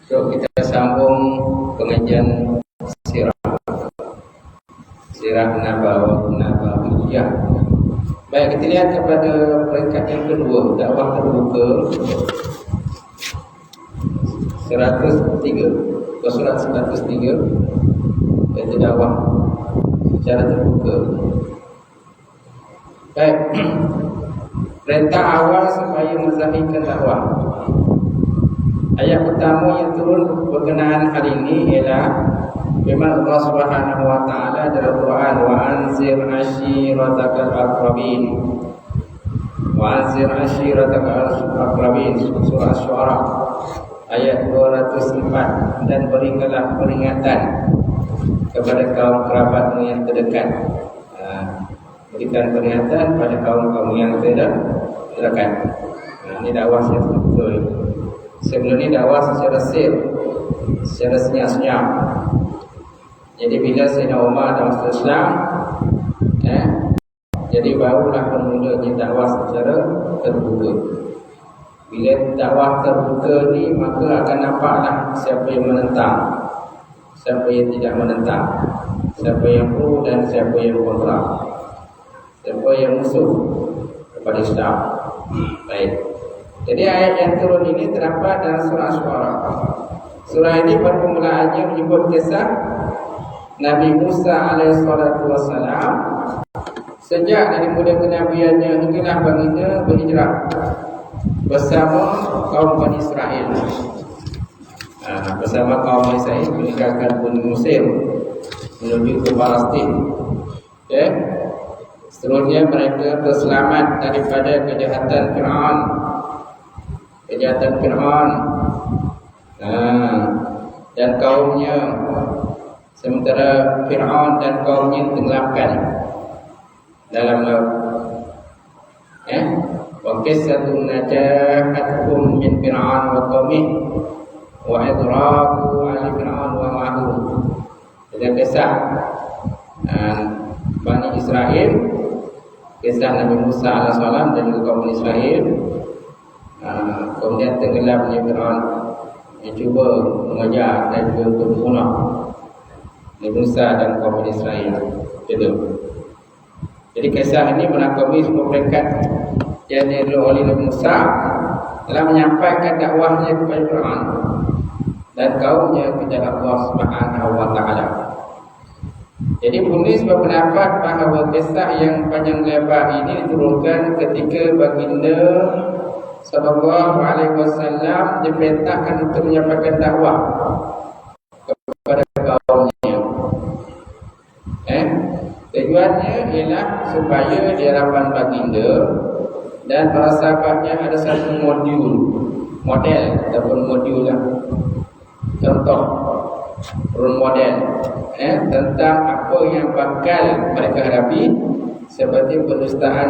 So kita sambung pengajian sirah Nabawiyah. Baik, kita lihat kepada peringkat yang kedua, dakwah terbuka 103, surat 103, iaitu dakwah secara terbuka. Baik, perintah awal supaya menzahirkan dakwah. Ayat pertama yang turun berkenaan hal ini ialah firman Allah Subhanahu wa taala dalam Quran, wa anzir ashiratakal aqrabin. Wa anzir ashiratakal aqrabin, surah Asy-Syu'ara ayat 204, dan berikanlah peringatan kepada kaum kerabatmu yang terdekat. Berikan peringatan pada kaum-kaum yang terdekat. Ini dakwah secara betul. Sebelum ini dakwah secara secara senyap-senyap. Jadi bila Sayyidina Umar dan Masjid Islam, jadi barulah bermulanya dakwah secara terbuka. Bila dakwah terbuka ni, maka akan nampaklah siapa yang menentang, siapa yang tidak menentang, siapa yang pro dan siapa yang kontra, siapa yang musuh kepada Islam. Baik. Jadi ayat yang turun ini terdapat dalam surah Asy-Syu'ara. Surah ini permulaannya menyebut kisah Nabi Musa alaihissalatu wassalam sejak dari mula kenabiannya hinggalah baginda berhijrah bersama kaum Bani Israel. Bersama kaum Bani Israel meninggalkan Bumi Mesir menuju ke Palestin. Seterusnya mereka terselamat daripada kejahatan Fir'aun. Dan kaumnya, sementara Fir'aun dan kaumnya tenggelamkan dalam laut. Wa qissatun najahatkum min Fir'aun wa qaumihi wa idraku ali Fir'aun wa ma'ahu. Jadi kisah Bani Israel, kisah Nabi Musa alaihissalam dan juga kaum Israel. Kemudian tenggelamnya Fir'aun yang cuba mengejar dan juga untuk membunuh Nabi Musa dan kaum Israel. Itu. Jadi kisah ini melakoni sebuah peringkat yang dilakukan oleh Nabi Musa dalam menyampaikan dakwahnya kepada Fir'aun dan kaumnya kepada Allah Subhanahu wa taala. Jadi penulis berpendapat bahawa kisah yang panjang lebar ini diturunkan ketika baginda sallallahu alaihi wasallam diperintahkan untuk menyampaikan dakwah kepada kaumnya. Tujuannya ialah supaya di hadapan baginda dan para sahabatnya ada satu model ataupun modul lah, contoh role model tentang apa yang bakal mereka hadapi, seperti pendustaan